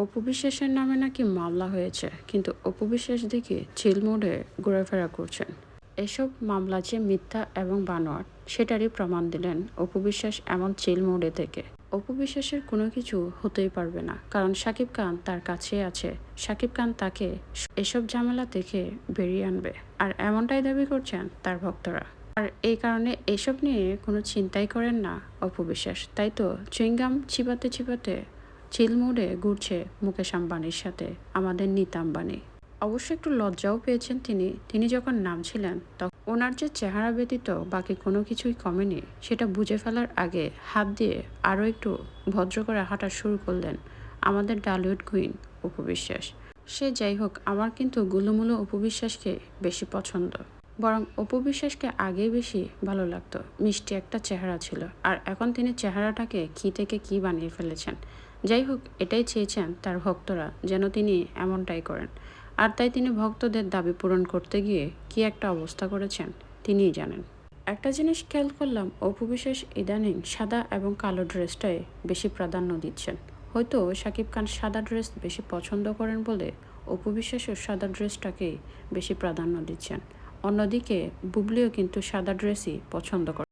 অপু বিশ্বাসের নামে নাকি মামলা হয়েছে, কিন্তু অপু বিশ্বাস দেখি চিল মোডে ঘোরাফেরা করছেন। এসব মামলা যে মিথ্যা এবং বানোয়াট সেটারই প্রমাণ দিলেন অপু বিশ্বাস এমন চিল মোডে থেকে। অপু বিশ্বাসের কোনো কিছু হতেই পারবে না, কারণ শাকিব খান তার কাছে আছে। শাকিব খান তাকে এসব ঝামেলা থেকে বেরিয়ে আনবে, আর এমনটাই দাবি করছেন তার ভক্তরা। আর এই কারণে এসব নিয়ে কোনো চিন্তাই করেন না অপু বিশ্বাস। তাই তো চুইংগাম চিবাতে চিবাতে চিল মোডে ঘুরছে মুকেশ আম্বানির সাথে আমাদের নীতা আম্বানি। অবশ্য একটু লজ্জাও পেয়েছেন তিনি যখন নামছিলেন তখন ওনার যে চেহারা ব্যতীত বাকি কোনো কিছুই কমেনি, সেটা বুঝে ফেলার আগে হাত দিয়ে আরও একটু ভদ্র করে হাঁটা শুরু করলেন আমাদের ডালিউড কুইন অপু বিশ্বাস। সে যাই হোক, আমার কিন্তু গুলুমুলু অপু বিশ্বাসকে বেশি পছন্দ। বরং অপু বিশ্বাসকে আগেই বেশি ভালো লাগতো। মিষ্টি একটা চেহারা ছিল, আর এখন তিনি চেহারাটাকে কী থেকে কী বানিয়ে ফেলেছেন। যাই হোক, এটাই চেয়েছেন তার ভক্তরা যেন তিনি এমনটাই করেন। আর তাই তিনি ভক্তদের দাবি পূরণ করতে গিয়ে কী একটা অবস্থা করেছেন তিনিই জানেন। একটা জিনিস খেয়াল করলাম, অপু বিশ্বাস ইদানিং সাদা এবং কালো ড্রেসটাই বেশি প্রাধান্য দিচ্ছেন। হয়তো শাকিব খান সাদা ড্রেস বেশি পছন্দ করেন বলে অপু বিশ্বাসও সাদা ড্রেসটাকেই বেশি প্রাধান্য দিচ্ছেন। অন্যদিকে বুবলিও কিন্তু সাদা ড্রেসই পছন্দ করেন।